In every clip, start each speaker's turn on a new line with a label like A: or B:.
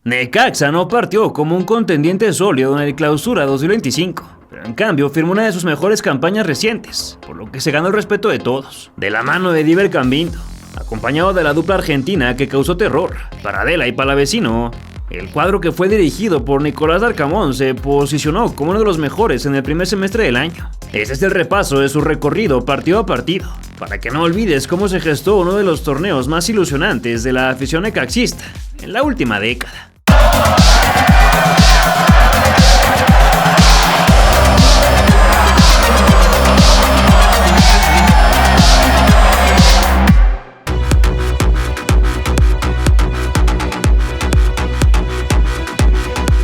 A: Necaxa no partió como un contendiente sólido en el Clausura 2025, pero en cambio firmó una de sus mejores campañas recientes, por lo que se ganó el respeto de todos, de la mano de Diver Cambindo, acompañado de la dupla argentina que causó terror, Paradela y Palavecino. El cuadro, que fue dirigido por Nicolás Darcamón, se posicionó como uno de los mejores en el primer semestre del año. Este es el repaso de su recorrido partido a partido, para que no olvides cómo se gestó uno de los torneos más ilusionantes de la afición necaxista en la última década.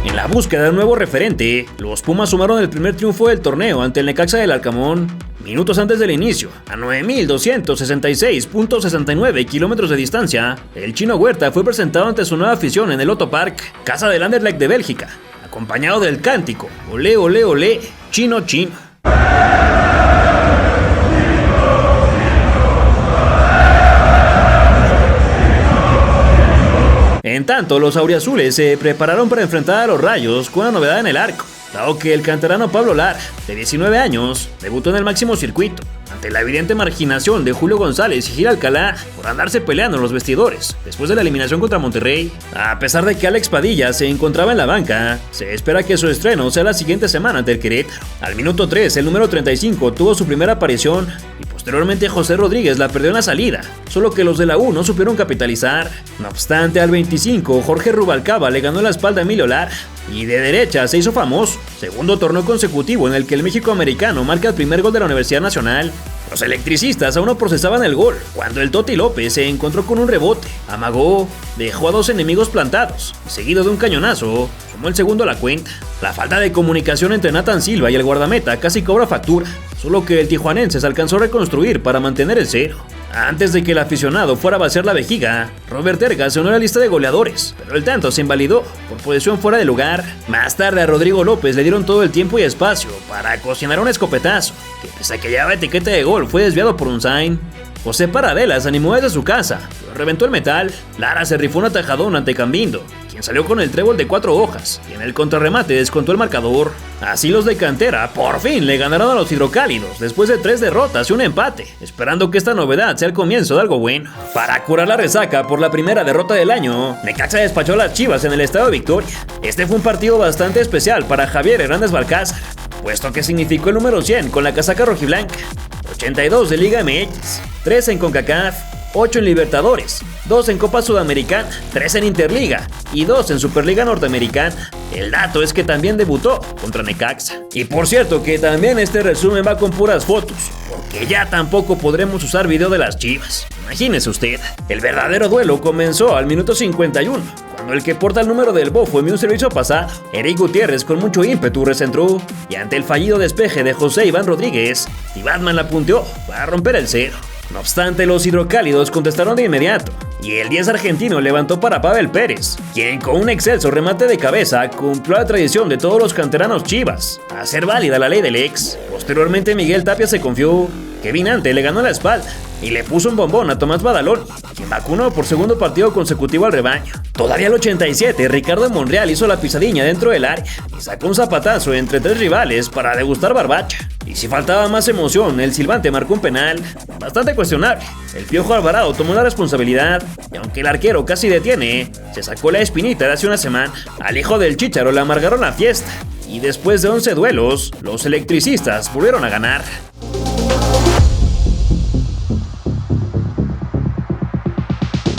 A: En la búsqueda de un nuevo referente, los Pumas sumaron el primer triunfo del torneo ante el Necaxa del Arcamón, minutos antes del inicio. A 9.266.69 kilómetros de distancia, el Chino Huerta fue presentado ante su nueva afición en el Otto Park, casa del Anderlecht de Bélgica, acompañado del cántico "Olé, olé, olé, chino, chino". En tanto, los auriazules se prepararon para enfrentar a los Rayos con una novedad en el arco, dado que el canterano Pablo Lara, de 19 años, debutó en el máximo circuito, ante la evidente marginación de Julio González y Gil Alcalá por andarse peleando en los vestidores después de la eliminación contra Monterrey. A pesar de que Alex Padilla se encontraba en la banca, se espera que su estreno sea la siguiente semana ante el Querétaro. Al minuto 3, el número 35 tuvo su primera aparición y posteriormente José Rodríguez la perdió en la salida, solo que los de la U no supieron capitalizar. No obstante, al 25, Jorge Rubalcaba le ganó la espalda a Emilio Lara y de derecha se hizo famoso. Segundo torneo consecutivo en el que el México americano marca el primer gol de la Universidad Nacional. Los electricistas aún no procesaban el gol cuando el Toti López se encontró con un rebote, amagó, dejó a dos enemigos plantados y, seguido de un cañonazo, sumó el segundo a la cuenta. La falta de comunicación entre Nathan Silva y el guardameta casi cobra factura, solo que el tijuanense se alcanzó a reconstruir para mantener el cero. Antes de que el aficionado fuera a vaciar la vejiga, Robert Erga se unió a la lista de goleadores, pero el tanto se invalidó por posición fuera de lugar. Más tarde a Rodrigo López le dieron todo el tiempo y espacio para cocinar un escopetazo, que pese a que llevaba etiqueta de gol fue desviado por un sign. José Paradela se animó desde su casa, pero reventó el metal. Lara se rifó un atajadón ante Cambindo, quien salió con el trébol de 4 hojas, y en el contrarremate descontó el marcador. Así los de cantera por fin le ganaron a los hidrocálidos después de 3 derrotas y un empate, esperando que esta novedad sea el comienzo de algo bueno. Para curar la resaca por la primera derrota del año, Necaxa despachó a las Chivas en el Estadio Victoria. Este fue un partido bastante especial para Javier Hernández Balcázar, puesto que significó el número 100 con la casaca rojiblanca, 82 de Liga MX, 3 en CONCACAF, 8 en Libertadores, 2 en Copa Sudamericana, 3 en Interliga y 2 en Superliga Norteamericana. El dato es que también debutó contra Necaxa. Y por cierto que también este resumen va con puras fotos, porque ya tampoco podremos usar video de las Chivas. Imagínese usted. El verdadero duelo comenzó al minuto 51, cuando el que porta el número del bofo envió un servicio pasado. Eric Gutiérrez con mucho ímpetu recentró, y ante el fallido despeje de José Iván Rodríguez, y Batman la punteó para romper el cero. No obstante, los hidrocálidos contestaron de inmediato, y el 10 argentino levantó para Pavel Pérez, quien con un excelso remate de cabeza cumplió la tradición de todos los canteranos Chivas, hacer válida la ley del ex. Posteriormente Miguel Tapia se confió, Kevin Ante le ganó la espalda y le puso un bombón a Tomás Badalón, quien vacunó por segundo partido consecutivo al rebaño. Todavía al 87, Ricardo Monreal hizo la pisadilla dentro del área y sacó un zapatazo entre 3 rivales para degustar barbacha. Y si faltaba más emoción, el silbante marcó un penal bastante cuestionable. El Piojo Alvarado tomó la responsabilidad y aunque el arquero casi detiene, se sacó la espinita de hace una semana. Al hijo del Chícharo le amargaron la fiesta y después de 11 duelos, los electricistas volvieron a ganar.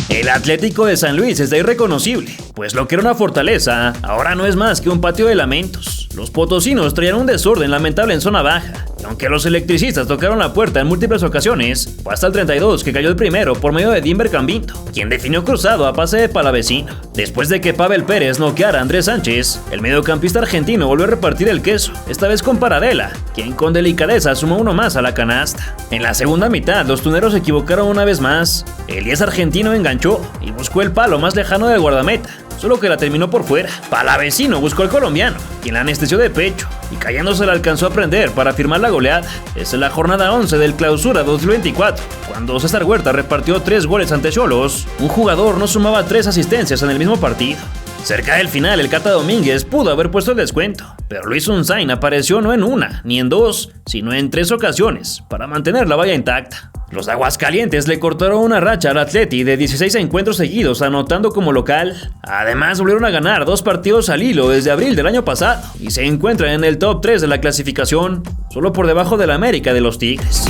A: El Atlético de San Luis está irreconocible, pues lo que era una fortaleza ahora no es más que un patio de lamentos. Los potosinos traían un desorden lamentable en zona baja, y aunque los electricistas tocaron la puerta en múltiples ocasiones, fue hasta el 32 que cayó el primero por medio de Diver Cambindo, quien definió cruzado a pase de Palavecino. Después de que Pavel Pérez noqueara a Andrés Sánchez, el mediocampista argentino volvió a repartir el queso, esta vez con Paradela, quien con delicadeza sumó uno más a la canasta. En la segunda mitad, los tuneros se equivocaron una vez más. El 10 argentino enganchó y buscó el palo más lejano del guardameta, solo que la terminó por fuera. Palavecino buscó al colombiano, quien la anestesió de pecho y cayéndose la alcanzó a prender para firmar la goleada. Es la jornada 11 del Clausura 2024, cuando César Huerta repartió 3 goles ante Xolos. Un jugador no sumaba 3 asistencias en el mismo partido. Cerca del final, el Cata Domínguez pudo haber puesto el descuento, pero Luis Unzain apareció no en una, ni en dos, sino en 3 ocasiones, para mantener la valla intacta. Los de Aguascalientes le cortaron una racha al Atleti de 16 encuentros seguidos, anotando como local. Además, volvieron a ganar 2 partidos al hilo desde abril del año pasado, y se encuentran en el top 3 de la clasificación, solo por debajo del América de los Tigres.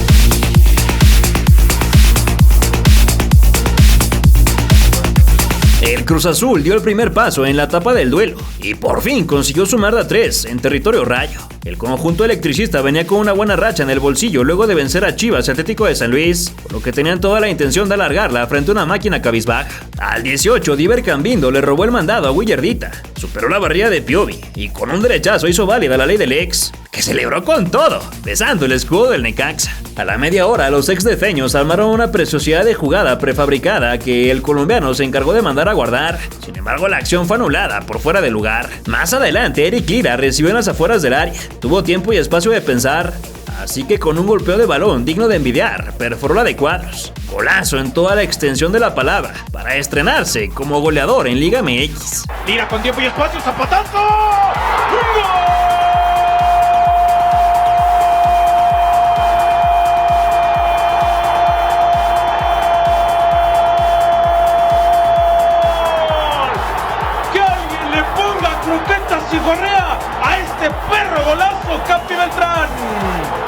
A: El Cruz Azul dio el primer paso en la etapa del duelo y por fin consiguió sumar de a 3 en territorio rayo. El conjunto electricista venía con una buena racha en el bolsillo luego de vencer a Chivas y Atlético de San Luis, por lo que tenían toda la intención de alargarla frente a una máquina cabizbaja. Al 18, Diver Cambindo le robó el mandado a Willardita, superó la barrera de Piovi y con un derechazo hizo válida la ley del ex, que celebró con todo, besando el escudo del Necaxa. A la media hora, los exdefeños armaron una preciosidad de jugada prefabricada que el colombiano se encargó de mandar a guardar. Sin embargo, la acción fue anulada por fuera de lugar. Más adelante, Eric Lira recibió en las afueras del área. Tuvo tiempo y espacio de pensar, así que con un golpeo de balón digno de envidiar, perforó la de Cuadros. Golazo en toda la extensión de la palabra, para estrenarse como goleador en Liga MX.
B: Lira con tiempo y espacio, zapatazo. ¡Gol! Y gorrea a este perro golazo, Capi Beltrán.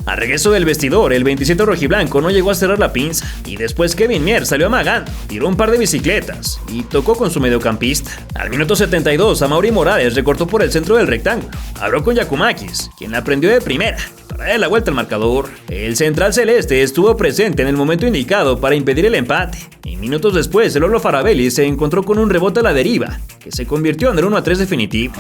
A: Al regreso del vestidor, el 27 rojiblanco no llegó a cerrar la pinza y después Kevin Mier salió amagando, tiró un par de bicicletas y tocó con su mediocampista. Al minuto 72, Amaury Morales recortó por el centro del rectángulo, habló con Giacomakis, quien la prendió de primera para darle la vuelta al marcador. El central celeste estuvo presente en el momento indicado para impedir el empate y minutos después el Lolo Faravelli se encontró con un rebote a la deriva que se convirtió en el 1-3 definitivo.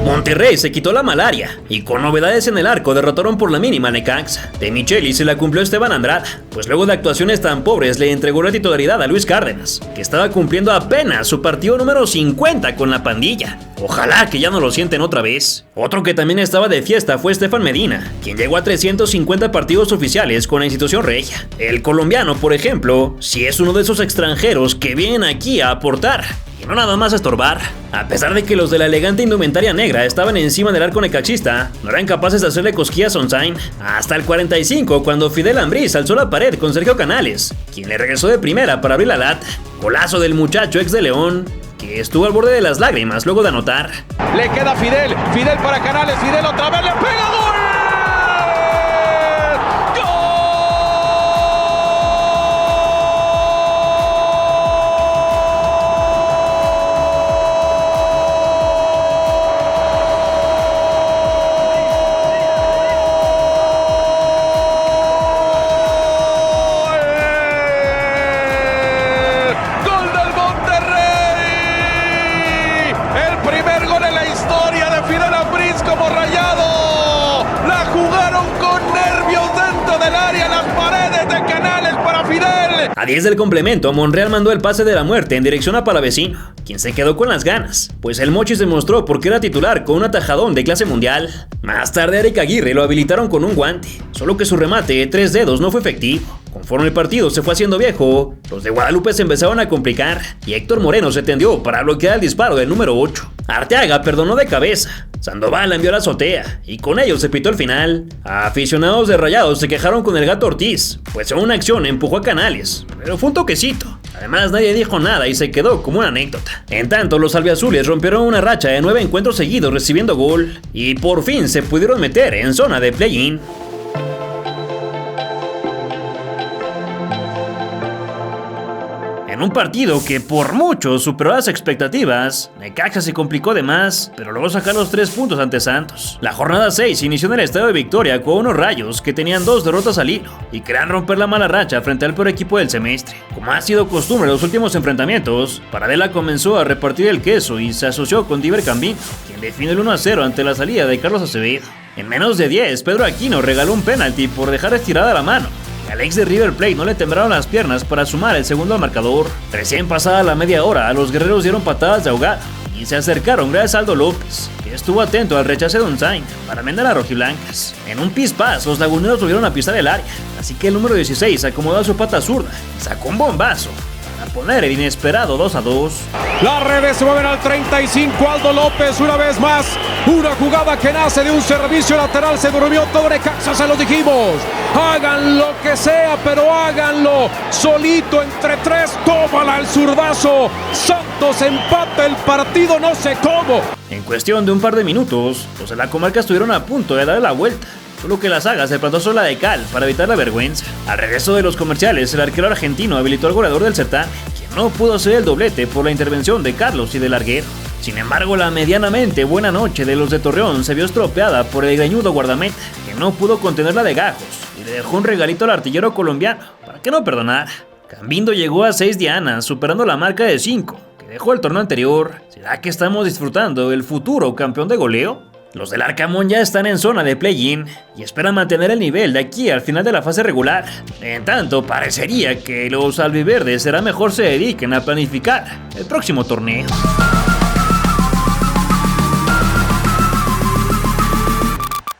A: Monterrey se quitó la malaria y con novedades en el arco derrotaron por la mínima a Necaxa. De Micheli se la cumplió Esteban Andrada, pues luego de actuaciones tan pobres le entregó la titularidad a Luis Cárdenas, que estaba cumpliendo apenas su partido número 50 con la pandilla. Ojalá que ya no lo sienten otra vez. Otro que también estaba de fiesta fue Estefan Medina, quien llegó a 350 partidos oficiales con la institución regia. El colombiano, por ejemplo, sí es uno de esos extranjeros que vienen aquí a aportar y no nada más a estorbar. A pesar de que los de la elegante indumentaria negra estaban encima del arco necaxista, no eran capaces de hacerle cosquillas a Unzain hasta el 45, cuando Fidel Ambriz alzó la pared con Sergio Canales, quien le regresó de primera para abrir la lata. Golazo del muchacho ex de León, que estuvo al borde de las lágrimas luego de anotar.
B: Le queda Fidel para Canales, Fidel otra vez le pega, ¡gol! Como Rayado, la jugaron con nervios dentro del área, las paredes de Canales para Fidel.
A: A 10 del complemento, Monreal mandó el pase de la muerte en dirección a Palavecino, quien se quedó con las ganas, pues el Mochis demostró por qué era titular con un atajadón de clase mundial. Más tarde, Eric Aguirre lo habilitaron con un guante, solo que su remate de 3 dedos no fue efectivo. Conforme el partido se fue haciendo viejo, los de Guadalupe se empezaron a complicar y Héctor Moreno se tendió para bloquear el disparo del número 8. Arteaga perdonó de cabeza, Sandoval la envió a la azotea y con ello se pitó el final. Aficionados de Rayados se quejaron con el Gato Ortiz, pues en una acción empujó a Canales, pero fue un toquecito. Además, nadie dijo nada y se quedó como una anécdota. En tanto, los albiazules rompieron una racha de 9 encuentros seguidos recibiendo gol y por fin se pudieron meter en zona de play-in. En un partido que por mucho superó las expectativas, Necaxa se complicó de más, pero logró sacar los 3 puntos ante Santos. La jornada 6 inició en el Estadio de Victoria con unos Rayos que tenían 2 derrotas al hilo y querían romper la mala racha frente al peor equipo del semestre. Como ha sido costumbre en los últimos enfrentamientos, Paradela comenzó a repartir el queso y se asoció con Diver Cambindo, quien definió el 1-0 ante la salida de Carlos Acevedo. En menos de 10, Pedro Aquino regaló un penalti por dejar estirada la mano. Al ex de River Plate no le temblaron las piernas para sumar el segundo al marcador. Recién pasada la media hora, los guerreros dieron patadas de ahogado y se acercaron gracias a Aldo López, que estuvo atento al rechace de Unzain para vender a rojiblancas. En un pispás, los laguneros volvieron a pisar el área, así que el número 16 acomodó su pata zurda y sacó un bombazo a poner el inesperado 2-2.
B: Las redes se mueven al 35, Aldo López una vez más, una jugada que nace de un servicio lateral, se durmió todo Necaxa, se los dijimos, hagan lo que sea, pero háganlo, solito entre tres, tómala el zurdazo, Santos empata el partido, no sé cómo.
A: En cuestión de un par de minutos, los de la comarca estuvieron a punto de darle la vuelta, solo que la saga se plantó sola de cal para evitar la vergüenza. Al regreso de los comerciales, el arquero argentino habilitó al goleador del certamen, quien no pudo hacer el doblete por la intervención de Carlos y del larguero. Sin embargo, la medianamente buena noche de los de Torreón se vio estropeada por el greñudo guardameta, que no pudo contenerla de gajos y le dejó un regalito al artillero colombiano para que no perdonara. Cambindo llegó a 6 dianas, superando la marca de 5 que dejó el torneo anterior. ¿Será que estamos disfrutando del futuro campeón de goleo? Los del Arcamón ya están en zona de play-in y esperan mantener el nivel de aquí al final de la fase regular. En tanto, parecería que los albiverdes será mejor se dediquen a planificar el próximo torneo.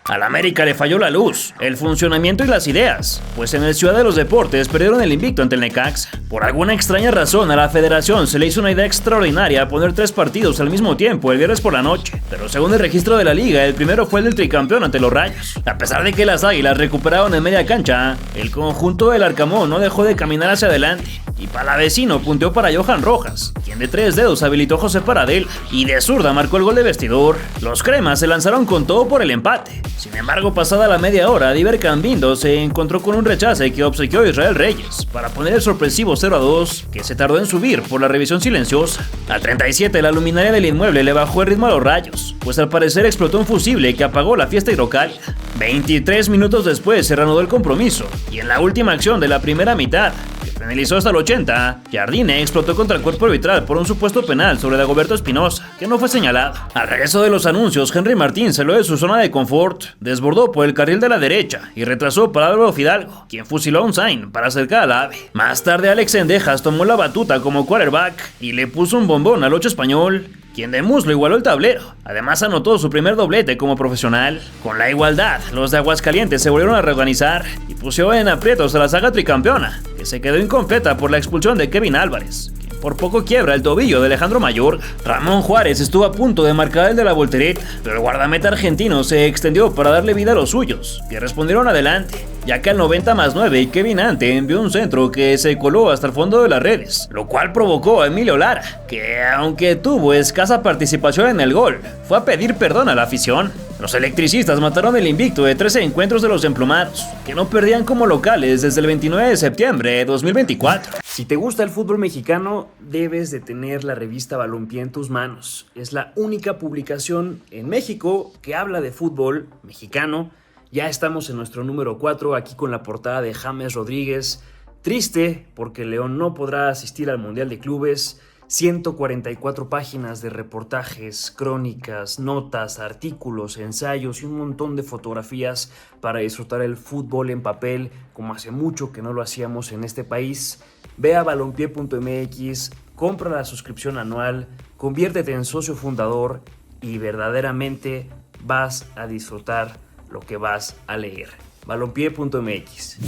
A: Al América le falló la luz, el funcionamiento y las ideas, pues en el Ciudad de los Deportes perdieron el invicto ante el Necaxa. Por alguna extraña razón a la federación se le hizo una idea extraordinaria poner 3 partidos al mismo tiempo el viernes por la noche, pero según el registro de la liga, el primero fue el del tricampeón ante los Rayos. A pesar de que las Águilas recuperaron en media cancha, el conjunto del Arcamón no dejó de caminar hacia adelante, y Palavecino punteó para Johan Rojas, quien de 3 dedos habilitó a José Paradela, y de zurda marcó el gol de vestidor. Los cremas se lanzaron con todo por el empate. Sin embargo, pasada la media hora, Diver Cambindo se encontró con un rechace que obsequió a Israel Reyes para poner el sorpresivo 0-2, que se tardó en subir por la revisión silenciosa. Al 37, la luminaria del inmueble le bajó el ritmo a los Rayos, pues al parecer explotó un fusible que apagó la fiesta hidrocálida. 23 minutos después se reanudó el compromiso, y en la última acción de la primera mitad, que finalizó hasta el 80, Jardine explotó contra el cuerpo arbitral por un supuesto penal sobre Dagoberto Espinosa, que no fue señalado. Al regreso de los anuncios, Henry Martín salió de su zona de confort, desbordó por el carril de la derecha y retrasó para Álvaro Fidalgo, quien fusiló a Unzain para acercar al AVE. Más tarde, Alex Sendejas tomó la batuta como quarterback y le puso un bombón al 8 español, quien de muslo igualó el tablero. Además anotó su primer doblete como profesional. Con la igualdad, los de Aguascalientes se volvieron a reorganizar y pusieron en aprietos a la saga tricampeona, que se quedó incompleta por la expulsión de Kevin Álvarez, quien por poco quiebra el tobillo de Alejandro Mayorga. Ramón Juárez estuvo a punto de marcar el de la voltereta, pero el guardameta argentino se extendió para darle vida a los suyos, que respondieron adelante, ya que al 90+9 Kevin Ante envió un centro que se coló hasta el fondo de las redes, lo cual provocó a Emilio Lara, que aunque tuvo escasa participación en el gol, fue a pedir perdón a la afición. Los electricistas mataron el invicto de 13 encuentros de los emplumados, que no perdían como locales desde el 29 de septiembre de 2024.
C: Si te gusta el fútbol mexicano, debes de tener la revista Balompié en tus manos. Es la única publicación en México que habla de fútbol mexicano. Ya estamos en nuestro número 4, aquí con la portada de James Rodríguez. Triste porque León no podrá asistir al Mundial de Clubes. 144 páginas de reportajes, crónicas, notas, artículos, ensayos y un montón de fotografías para disfrutar el fútbol en papel como hace mucho que no lo hacíamos en este país. Ve a balompié.mx, compra la suscripción anual, conviértete en socio fundador y verdaderamente vas a disfrutar lo que vas a leer. balompié.mx.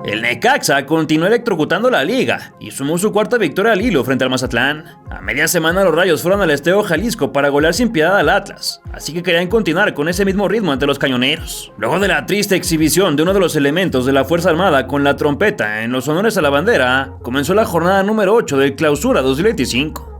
A: El Necaxa continuó electrocutando la liga y sumó su cuarta victoria al hilo frente al Mazatlán. A media semana los Rayos fueron al Estadio Jalisco para golear sin piedad al Atlas, así que querían continuar con ese mismo ritmo ante los cañoneros. Luego de la triste exhibición de uno de los elementos de la Fuerza Armada con la trompeta en los honores a la bandera, comenzó la jornada número 8 del Clausura 2025.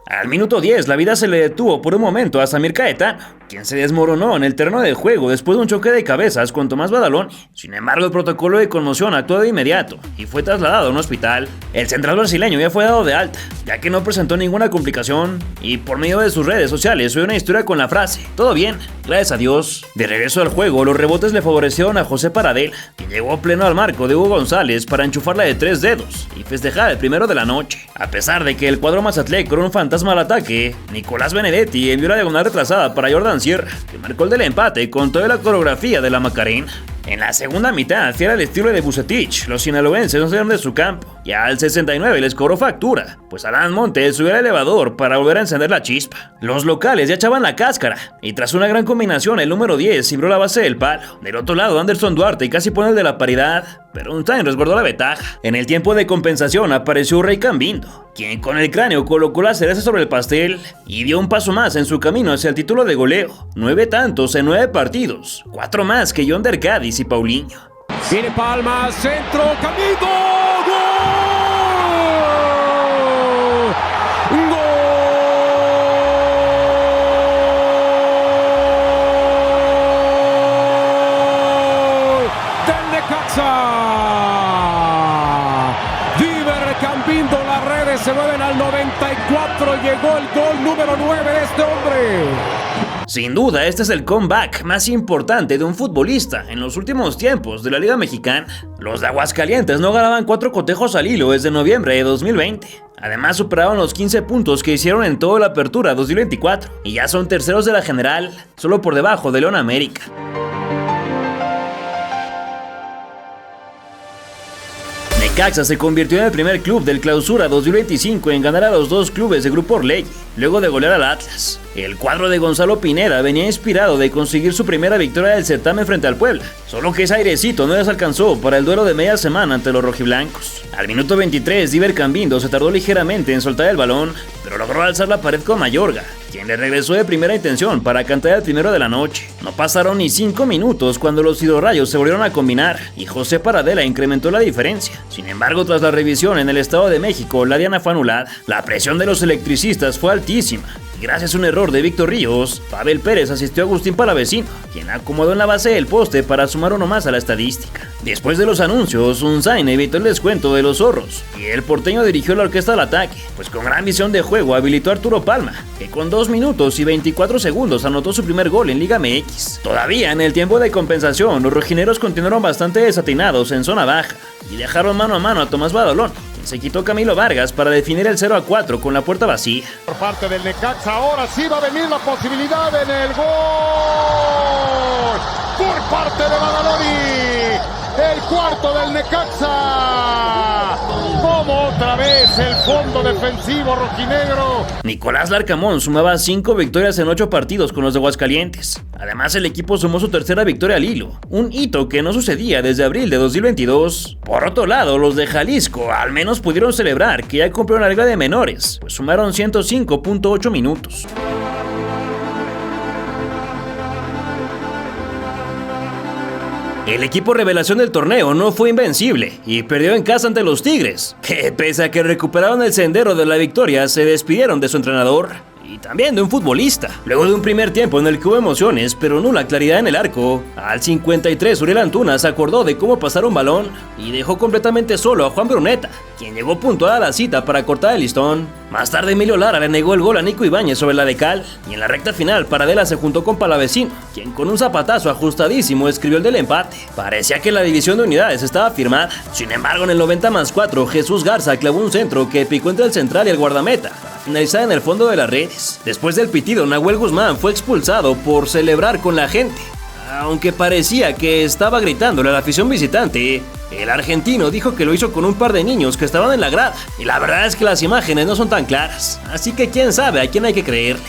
A: Al minuto 10 la vida se le detuvo por un momento a Samir Caetano, quien se desmoronó en el terreno de juego después de un choque de cabezas con Tomás Badaloni. Sin embargo, el protocolo de conmoción actuó de inmediato y fue trasladado a un hospital. El central brasileño ya fue dado de alta, ya que no presentó ninguna complicación, y por medio de sus redes sociales subió una historia con la frase: todo bien, gracias a Dios. De regreso al juego, los rebotes le favorecieron a José Paradela, quien llegó pleno al marco de Hugo González para enchufarla de 3 dedos y festejar el primero de la noche. A pesar de que el cuadro mazatleco era un fantasma al ataque, Nicolás Benedetti envió la diagonal retrasada para Jordan Sierra, que marcó el del empate con toda la coreografía de la Macarena. En la segunda mitad, fiel al estilo de Vucetich, los sinaloenses no salieron de su campo, y al 69 les cobró factura, pues Alan Montes subió al elevador para volver a encender la chispa. Los locales ya echaban la cáscara, y tras una gran combinación el número 10 cibró la base del palo. Del otro lado, Anderson Duarte casi pone el de la paridad, pero Unzain resguardó la ventaja. En el tiempo de compensación apareció Rey Cambindo, quien con el cráneo colocó la cereza sobre el pastel y dio un paso más en su camino hacia el título de goleo. 9 tantos en 9 partidos, 4 más que Yonder Cádiz y Paulinho.
B: Viene Palma, centro, Cambindo, ¡gol! ¡Gol! Del Necaxa. Diver Cambindo, las redes se mueven al 94, llegó el gol número 9 de este hombre.
A: Sin duda, este es el comeback más importante de un futbolista en los últimos tiempos de la Liga Mexicana. Los de Aguascalientes no ganaban 4 cotejos al hilo desde noviembre de 2020. Además, superaron los 15 puntos que hicieron en toda la apertura 2024 y ya son terceros de la general, solo por debajo de León América. Necaxa se convirtió en el primer club del Clausura 2025 en ganar a los 2 clubes de Grupo Orlegui, luego de golear al Atlas. El cuadro de Gonzalo Pineda venía inspirado de conseguir su primera victoria del certamen frente al Puebla, solo que ese airecito no les alcanzó para el duelo de media semana ante los rojiblancos. Al minuto 23, Diver Cambindo se tardó ligeramente en soltar el balón, pero logró alzar la pared con Mayorga, quien le regresó de primera intención para cantar el primero de la noche. No pasaron ni 5 minutos cuando los hidrorrayos se volvieron a combinar y José Paradela incrementó la diferencia. Sin embargo, tras la revisión en el Estado de México, la diana fue anulada. La presión de los electricistas fue altísima. Gracias a un error de Víctor Ríos, Pavel Pérez asistió a Agustín Palavecino, quien acomodó en la base del poste para sumar uno más a la estadística. Después de los anuncios, Unzain evitó el descuento de los zorros, y el porteño dirigió la orquesta al ataque, pues con gran visión de juego habilitó a Arturo Palma, que con 2 minutos y 24 segundos anotó su primer gol en Liga MX. Todavía en el tiempo de compensación, los rojineros continuaron bastante desatinados en zona baja, y dejaron mano a mano a Tomás Badaloni, quien se quitó Camilo Vargas para definir el 0-4 con la puerta vacía.
D: Por parte del Necaxa, ahora sí va a venir la posibilidad en el gol. Por parte de Badaloni, el cuarto del Necaxa. Como otra vez el fondo defensivo rojinegro.
A: Nicolás Larcamón sumaba 5 victorias en 8 partidos con los de Aguascalientes. Además, el equipo sumó su tercera victoria al hilo, un hito que no sucedía desde abril de 2022. Por otro lado, los de Jalisco al menos pudieron celebrar que ya cumplieron la liga de menores, pues sumaron 105.8 minutos. El equipo revelación del torneo no fue invencible y perdió en casa ante los Tigres, que pese a que recuperaron el sendero de la victoria, se despidieron de su entrenador y también de un futbolista. Luego de un primer tiempo en el que hubo emociones, pero nula claridad en el arco, al 53 Uriel Antuna se acordó de cómo pasar un balón y dejó completamente solo a Juan Bruneta, quien llegó puntual a la cita para cortar el listón. Más tarde Emilio Lara le negó el gol a Nico Ibáñez sobre la de cal, y en la recta final Paradela se juntó con Palavecino, quien con un zapatazo ajustadísimo escribió el del empate. Parecía que la división de unidades estaba firmada. Sin embargo, en el 90+4 Jesús Garza clavó un centro que picó entre el central y el guardameta para finalizar en el fondo de las redes. Después del pitido, Nahuel Guzmán fue expulsado por celebrar con la gente. Aunque parecía que estaba gritándole a la afición visitante, el argentino dijo que lo hizo con un par de niños que estaban en la grada, y la verdad es que las imágenes no son tan claras, así que quién sabe a quién hay que creerle.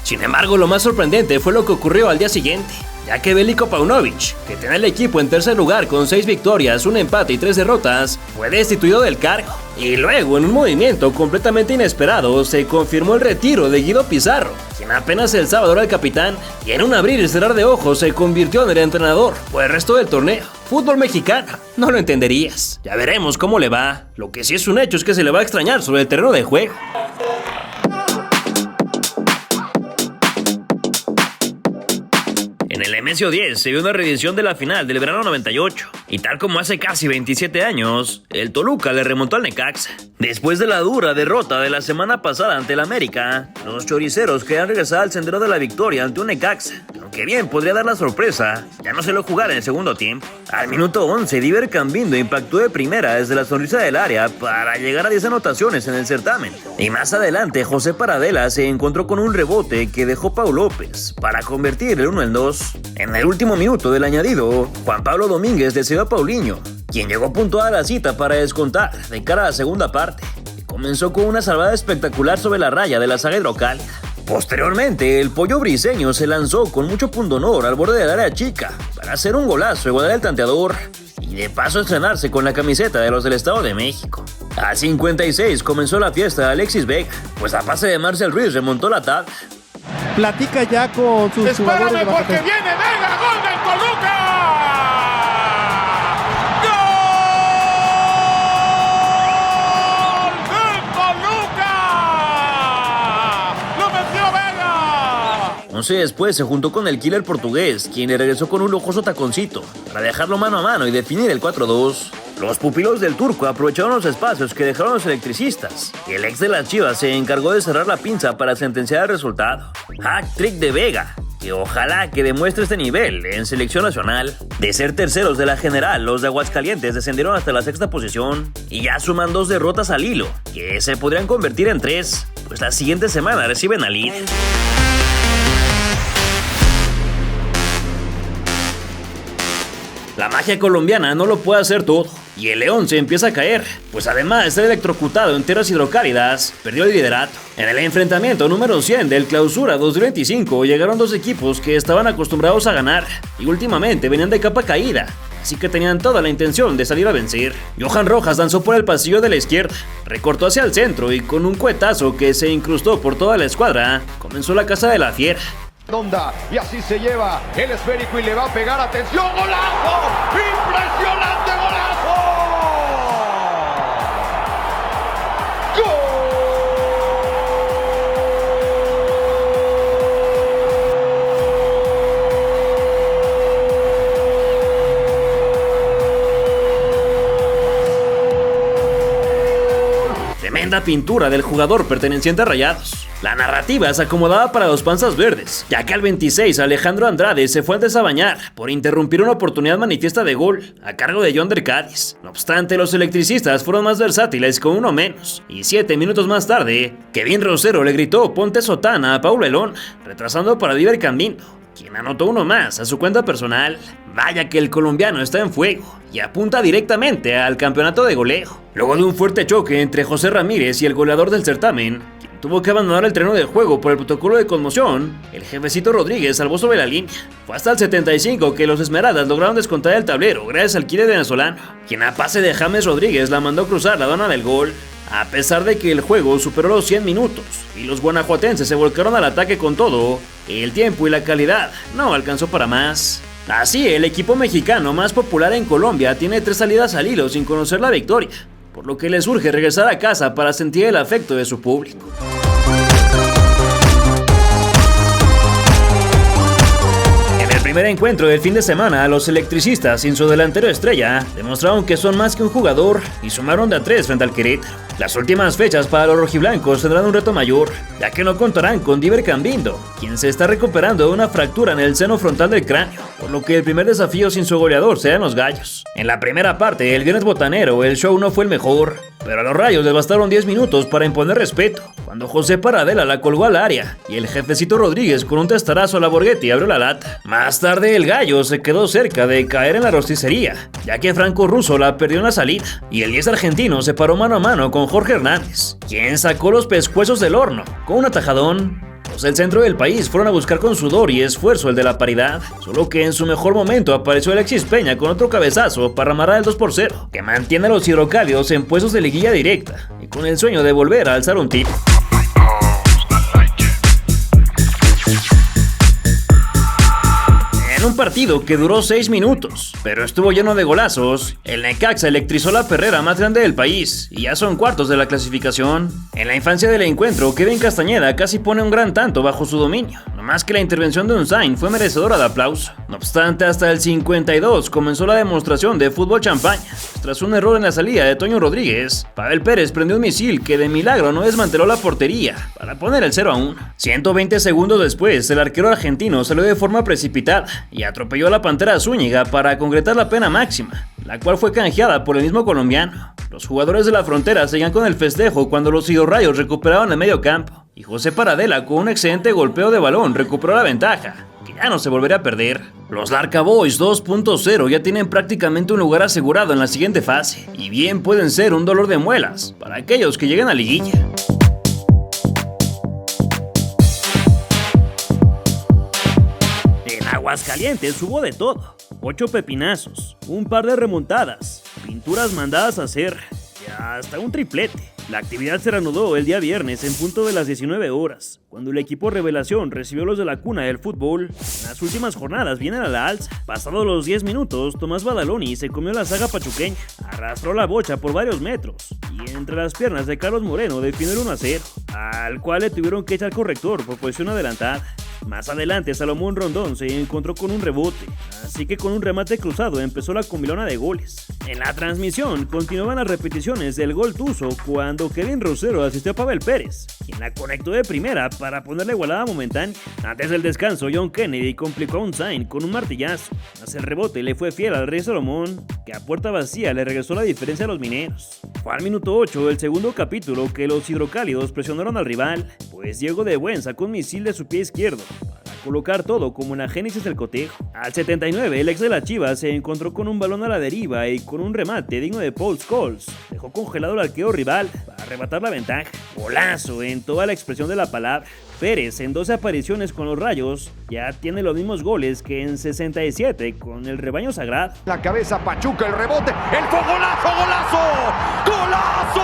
A: Sin embargo, lo más sorprendente fue lo que ocurrió al día siguiente, ya que Veliko Paunovic, que tenía el equipo en tercer lugar con 6 victorias, 1 empate y 3 derrotas, fue destituido del cargo. Y luego, en un movimiento completamente inesperado, se confirmó el retiro de Guido Pizarro, quien apenas el sábado era el capitán, y en un abrir y cerrar de ojos se convirtió en el entrenador por el resto del torneo. Fútbol mexicano, no lo entenderías. Ya veremos cómo le va. Lo que sí es un hecho es que se le va a extrañar sobre el terreno de juego. En el MSO 10 se vio una reedición de la final del verano 98, y tal como hace casi 27 años, el Toluca le remontó al Necaxa. Después de la dura derrota de la semana pasada ante el América, los choriceros querían regresar al sendero de la victoria ante un Necaxa, que aunque bien podría dar la sorpresa, ya no se lo jugar en el segundo tiempo. Al minuto 11, Diver Cambindo impactó de primera desde la sonrisa del área para llegar a 10 anotaciones en el certamen. Y más adelante, José Paradela se encontró con un rebote que dejó Pau López para convertir el 1-2. En el último minuto del añadido, Juan Pablo Domínguez le cedió a Paulinho, quien llegó puntual a la cita para descontar de cara a la segunda parte, y comenzó con una salvada espectacular sobre la raya de la saga hidrocálida. Posteriormente, el pollo briseño se lanzó con mucho pundonor al borde del área chica para hacer un golazo, igualar el tanteador y de paso estrenarse con la camiseta de los del Estado de México. A 56 comenzó la fiesta de Alexis Vega, pues a pase de Marcel Ruiz remontó la tabla.
E: Platica ya con sus jugadores de
D: porque viene Vega, gol del Toluca. ¡Gol del Toluca! ¡Lo metió Vega!
A: 11 después se juntó con el killer portugués, quien le regresó con un lujoso taconcito para dejarlo mano a mano y definir el 4-2. Los pupilos del turco aprovecharon los espacios que dejaron los electricistas, y el ex de las Chivas se encargó de cerrar la pinza para sentenciar el resultado. Hat-trick de Vega, que ojalá que demuestre este nivel en selección nacional. De ser terceros de la general, los de Aguascalientes descendieron hasta la sexta posición y ya suman 2 derrotas al hilo, que se podrían convertir en 3, pues la siguiente semana reciben al líder. La magia colombiana no lo puede hacer todo, y el León se empieza a caer, pues además de estar electrocutado en tierras hidrocálidas, perdió el liderato. En el enfrentamiento número 100 del Clausura 2025 llegaron 2 equipos que estaban acostumbrados a ganar, y últimamente venían de capa caída, así que tenían toda la intención de salir a vencer. Johan Rojas danzó por el pasillo de la izquierda, recortó hacia el centro y con un cuetazo que se incrustó por toda la escuadra, comenzó la casa de la fiera.
D: Y así se lleva el esférico y le va a pegar, atención, golazo, impresionante golazo.
A: Tremenda pintura del jugador perteneciente a Rayados. La narrativa se acomodaba para los panzas verdes, ya que al 26 Alejandro Andrade se fue antes a bañar por interrumpir una oportunidad manifiesta de gol a cargo de Yonder Cádiz. No obstante, los electricistas fueron más versátiles con uno menos, y 7 minutos más tarde, Kevin Rosero le gritó "ponte sotana" a Paulo Elón, retrasando para Diver Cambindo, quien anotó uno más a su cuenta personal. Vaya que el colombiano está en fuego y apunta directamente al campeonato de goleo. Luego de un fuerte choque entre José Ramírez y el goleador del certamen, quien tuvo que abandonar el terreno de juego por el protocolo de conmoción, el jefecito Rodríguez salvó sobre la línea. Fue hasta el 75 que los Esmeraldas lograron descontar el tablero gracias al killer venezolano, quien a pase de James Rodríguez la mandó cruzar la aduana del gol. A pesar de que el juego superó los 100 minutos y los guanajuatenses se volcaron al ataque con todo, el tiempo y la calidad no alcanzó para más. Así, el equipo mexicano más popular en Colombia tiene 3 salidas al hilo sin conocer la victoria, por lo que les urge regresar a casa para sentir el afecto de su público. En el primer encuentro del fin de semana, los electricistas, sin su delantero estrella, demostraron que son más que un jugador y sumaron de a 3 frente al Querétaro. Las últimas fechas para los rojiblancos tendrán un reto mayor, ya que no contarán con Diver Cambindo, quien se está recuperando de una fractura en el seno frontal del cráneo, por lo que el primer desafío sin su goleador serán los gallos. En la primera parte, el viernes botanero, el show no fue el mejor, pero a los rayos les bastaron 10 minutos para imponer respeto, cuando José Paradela la colgó al área y el jefecito Rodríguez con un testarazo a la Borghetti abrió la lata. Más tarde el gallo se quedó cerca de caer en la rosticería, ya que Franco Russo la perdió en la salida, y el 10 argentino se paró mano a mano con Jorge Hernández, quien sacó los pescuezos del horno con un atajadón. Los del centro del país fueron a buscar con sudor y esfuerzo el de la paridad, solo que en su mejor momento apareció Alexis Peña con otro cabezazo para amarrar el 2-0, que mantiene a los hidrocálidos en puestos de liguilla directa y con el sueño de volver a alzar un título. En un partido que duró 6 minutos, pero estuvo lleno de golazos. El Necaxa electrizó la perrera más grande del país y ya son cuartos de la clasificación. En la infancia del encuentro, Kevin Castañeda casi pone un gran tanto bajo su dominio, no más que la intervención de Unzain fue merecedora de aplauso. No obstante, hasta el 52 comenzó la demostración de fútbol champaña. Tras un error en la salida de Toño Rodríguez, Pavel Pérez prendió un misil que de milagro no desmanteló la portería para poner el 0-1. 120 segundos después, el arquero argentino salió de forma precipitada y atropelló a la Pantera Zúñiga para concretar la pena máxima, la cual fue canjeada por el mismo colombiano. Los jugadores de la Frontera seguían con el festejo cuando los Rayos recuperaban el medio campo y José Paradela, con un excelente golpeo de balón, recuperó la ventaja, que ya no se volvería a perder. Los Larca Boys 2.0 ya tienen prácticamente un lugar asegurado en la siguiente fase, y bien pueden ser un dolor de muelas para aquellos que lleguen a liguilla. En Aguascalientes hubo de todo: 8 pepinazos, un par de remontadas, pinturas mandadas a hacer y hasta un triplete. La actividad se reanudó el día viernes en punto de las 19 horas, cuando el equipo Revelación recibió los de la cuna del fútbol. Las últimas jornadas vienen a la alza. Pasados los 10 minutos, Tomás Badaloni se comió la saga pachuqueña, arrastró la bocha por varios metros y entre las piernas de Carlos Moreno definió el 1-0, al cual le tuvieron que echar corrector por posición adelantada. Más adelante, Salomón Rondón se encontró con un rebote, así que con un remate cruzado empezó la comilona de goles. En la transmisión continuaban las repeticiones del gol tuzo cuando Kevin Rosero asistió a Pavel Pérez, quien la conectó de primera para ponerle igualada momentánea. Antes del descanso, John Kennedy complicó a Unzain con un martillazo. Tras el rebote le fue fiel al Rey Salomón, que a puerta vacía le regresó la diferencia a los mineros. Fue al minuto 8 del segundo capítulo que los hidrocálidos presionaron al rival, pues Diego de Buen sacó un misil de su pie izquierdo para colocar todo como en la génesis del cotejo. Al 79, el ex de la Chivas se encontró con un balón a la deriva y con un remate digno de Paul Scholes dejó congelado al arquero rival para arrebatar la ventaja. Golazo en toda la expresión de la palabra. Pérez, en 12 apariciones con los Rayos, ya tiene los mismos goles que en 67 con el rebaño sagrado.
D: La cabeza Pachuca, el rebote, el fue golazo, golazo, golazo.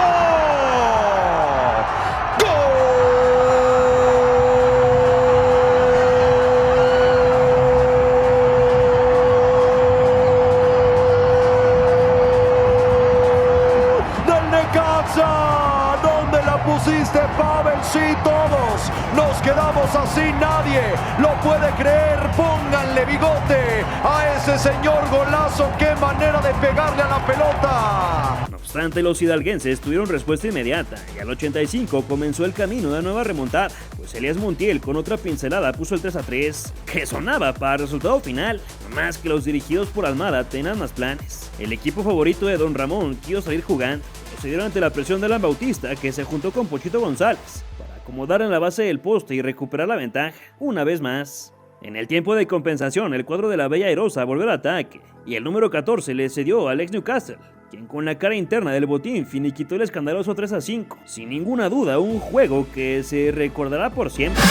D: ¿Dónde la pusiste, Pavel? Sí, todos nos quedamos así, nadie lo puede creer. Pónganle bigote a ese señor golazo, qué manera de pegarle a la pelota.
C: No obstante, los hidalguenses tuvieron respuesta inmediata y al 85 comenzó el camino de nueva remontada, pues Elías Montiel con otra pincelada puso el 3-3, que sonaba para el resultado final, más que los dirigidos por Almada tenían más planes. El equipo favorito de Don Ramón quiso salir jugando, se dieron ante la presión de Alan Bautista, que se juntó con Pochito González para acomodar en la base del poste y recuperar la ventaja una vez más. En el tiempo de compensación, el cuadro de la Bella Airosa volvió al ataque y el número 14 le cedió al ex Newcastle, quien con la cara interna del botín finiquitó el escandaloso 3-5. Sin ninguna duda, un juego que se recordará por siempre.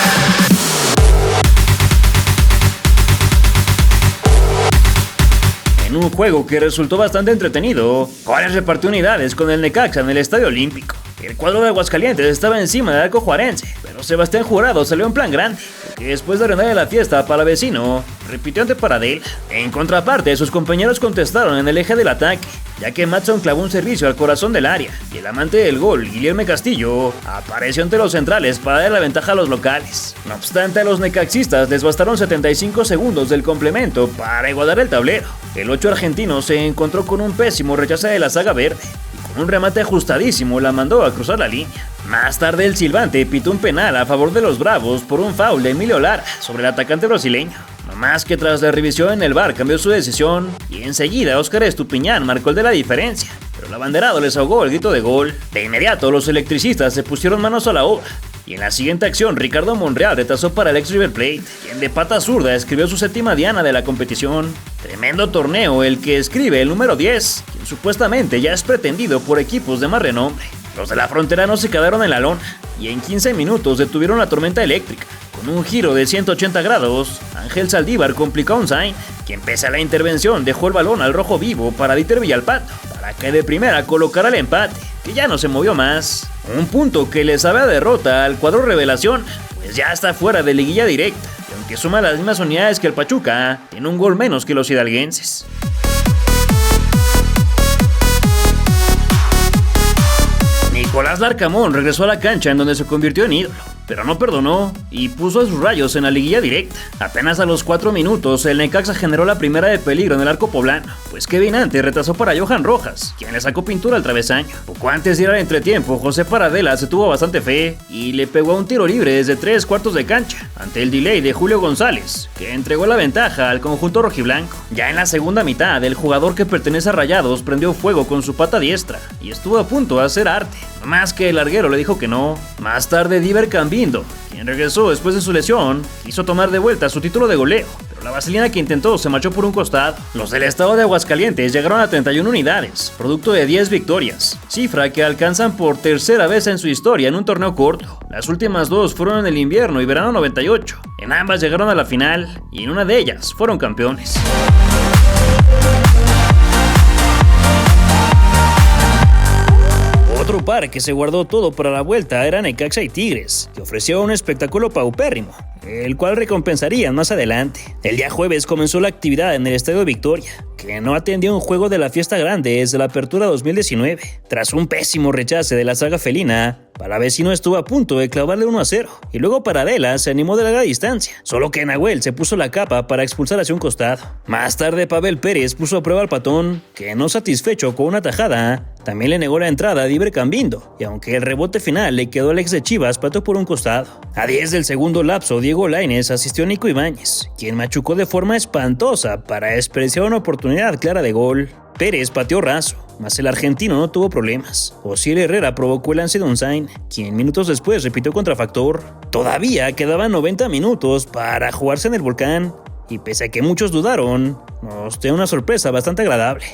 C: En un juego que resultó bastante entretenido, Juárez repartió unidades con el Necaxa en el Estadio Olímpico. El cuadro de Aguascalientes estaba encima del arco juarense, pero Sebastián Jurado salió en plan grande, porque después de arruinarle la fiesta para vecino, repitió ante Paradela. En contraparte, sus compañeros contestaron en el eje del ataque, ya que Matson clavó un servicio al corazón del área, y el amante del gol, Guillermo Castillo, apareció ante los centrales para dar la ventaja a los locales. No obstante, a los necaxistas les bastaron 75 segundos del complemento para igualar el tablero. El 8 argentino se encontró con un pésimo rechace de la saga verde, y con un remate ajustadísimo la mandó a cruzar la línea. Más tarde el silbante pitó un penal a favor de los Bravos por un foul de Emilio Lara sobre el atacante brasileño. No más que tras la revisión en el VAR cambió su decisión y enseguida Óscar Estupiñán marcó el de la diferencia, pero el abanderado les ahogó el grito de gol. De inmediato los electricistas se pusieron manos a la obra y en la siguiente acción Ricardo Monreal retrasó para el ex River Plate, quien de pata zurda escribió su séptima diana de la competición. Tremendo torneo el que escribe el número 10, quien supuestamente ya es pretendido por equipos de más renombre. Los de la Frontera no se quedaron en la lona y en 15 minutos detuvieron la tormenta eléctrica. Con un giro de 180 grados, Ángel Saldívar complicó a Unzain, quien pese a la intervención dejó el balón al rojo vivo para Dieter Villalpando, para que de primera colocara el empate, que ya no se movió más. Un punto que le sabe a derrota al cuadro Revelación, pues ya está fuera de liguilla directa. Y aunque
A: que suma las mismas unidades que el Pachuca, tiene un gol menos que los hidalguenses. Nicolás Larcamón regresó a la cancha en donde se convirtió en ídolo, pero no perdonó y puso a sus Rayos en la liguilla directa. Apenas a los 4 minutos, el Necaxa generó la primera de peligro en el arco poblano, pues Kevin Ante retrasó para Johan Rojas, quien le sacó pintura al travesaño. Poco antes de ir al entretiempo, José Paradela se tuvo bastante fe y le pegó a un tiro libre desde 3/4 de cancha, ante el delay de Julio González, que entregó la ventaja al conjunto rojiblanco. Ya en la segunda mitad, el jugador que pertenece a Rayados prendió fuego con su pata diestra y estuvo a punto de hacer arte, más que el larguero le dijo que no. Más tarde, Diver Cambindo, quien regresó después de su lesión, quiso tomar de vuelta su título de goleo, pero la vaselina que intentó se marchó por un costado. Los del estado de Aguascalientes llegaron a 31 unidades, producto de 10 victorias, cifra que alcanzan por tercera vez en su historia en un torneo corto. Las últimas dos fueron en el invierno y verano 98, en ambas llegaron a la final y en una de ellas fueron campeones. Otro par que se guardó todo para la vuelta era Necaxa y Tigres, que ofreció un espectáculo paupérrimo, el cual recompensarían más adelante. El día jueves comenzó la actividad en el Estadio Victoria, que no atendió un juego de la fiesta grande desde la apertura 2019. Tras un pésimo rechace de la saga felina, Palavecino estuvo a punto de clavarle 1-0, y luego Paradela se animó de larga distancia, solo que Nahuel se puso la capa para expulsar hacia un costado. Más tarde Pavel Pérez puso a prueba al patón, que no satisfecho con una tajada, también le negó la entrada a Diver Cambindo, y aunque el rebote final le quedó al ex de Chivas, pateó por un costado. A 10 del segundo lapso, Diego Lainez asistió a Nico Ibáñez, quien machucó de forma espantosa para desperdiciar una oportunidad clara de gol. Pérez pateó raso, mas el argentino no tuvo problemas. Osiel Herrera provocó el lance de Unzain, quien minutos después repitió contra Factor. Todavía quedaban 90 minutos para jugarse en el Volcán, y pese a que muchos dudaron, nos dio una sorpresa bastante agradable.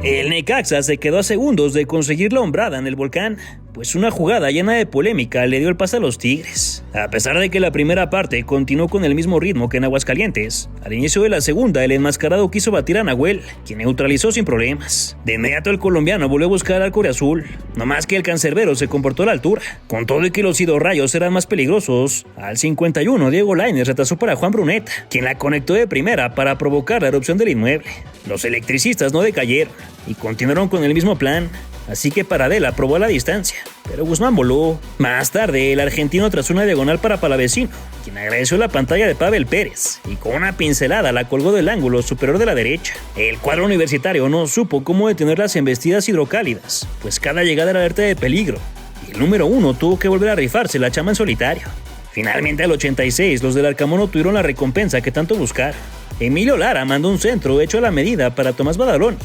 A: El Necaxa se quedó a segundos de conseguir la hombrada en el Volcán, pues una jugada llena de polémica le dio el pase a los Tigres. A pesar de que la primera parte continuó con el mismo ritmo que en Aguascalientes, al inicio de la segunda el enmascarado quiso batir a Nahuel, quien neutralizó sin problemas. De inmediato el colombiano volvió a buscar al coreazul, no más que el cancerbero se comportó a la altura. Con todo y que los hidrorrayos eran más peligrosos, al 51 Diego Lainez retrasó para Juan Bruneta, quien la conectó de primera para provocar la erupción del inmueble. Los electricistas no decayeron y continuaron con el mismo plan, así que Paradela probó a la distancia, pero Guzmán voló. Más tarde, el argentino trazó una diagonal para Palavecino, quien agradeció la pantalla de Pavel Pérez y con una pincelada la colgó del ángulo superior de la derecha. El cuadro universitario no supo cómo detener las embestidas hidrocálidas, pues cada llegada era alerta de peligro, y el número 1 tuvo que volver a rifarse la chama en solitario. Finalmente, al 86, los del Arcamón obtuvieron la recompensa que tanto buscaron. Emilio Lara mandó un centro hecho a la medida para Tomás Badaloni,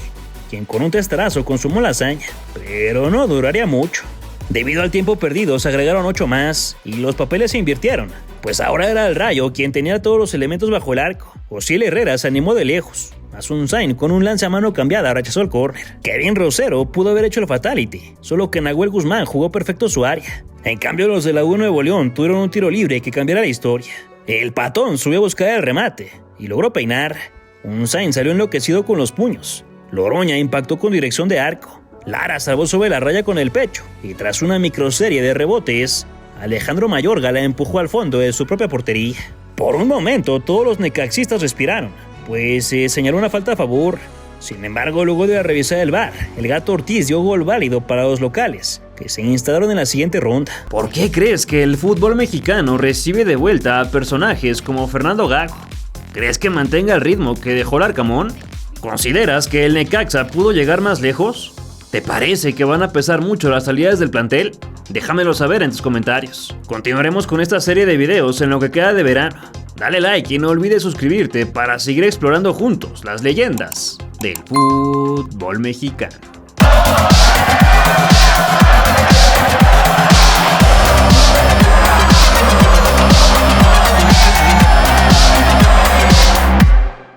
A: quien con un testarazo consumó la hazaña, pero no duraría mucho. Debido al tiempo perdido se agregaron 8 más y los papeles se invirtieron, pues ahora era el Rayo quien tenía todos los elementos bajo el arco. Osiel Herrera se animó de lejos, mas Unzain con un lance a mano cambiada rechazó el córner. Kevin Rosero pudo haber hecho el fatality, solo que Nahuel Guzmán jugó perfecto su área. En cambio los de la U Nuevo León tuvieron un tiro libre que cambiara la historia. El patón subió a buscar el remate y logró peinar. Unzain salió enloquecido con los puños. Loroña impactó con dirección de arco. Lara salvó sobre la raya con el pecho y tras una microserie de rebotes, Alejandro Mayorga la empujó al fondo de su propia portería. Por un momento todos los necaxistas respiraron, pues se señaló una falta a favor. Sin embargo, luego de revisar el VAR, el Gato Ortiz dio gol válido para los locales, que se instalaron en la siguiente ronda.
C: ¿Por qué crees que el fútbol mexicano recibe de vuelta a personajes como Fernando Gago? ¿Crees que mantenga el ritmo que dejó el Arcamón? ¿Consideras que el Necaxa pudo llegar más lejos? ¿Te parece que van a pesar mucho las salidas del plantel? Déjamelo saber en tus comentarios. Continuaremos con esta serie de videos en lo que queda de verano. Dale like y no olvides suscribirte para seguir explorando juntos las leyendas del fútbol mexicano.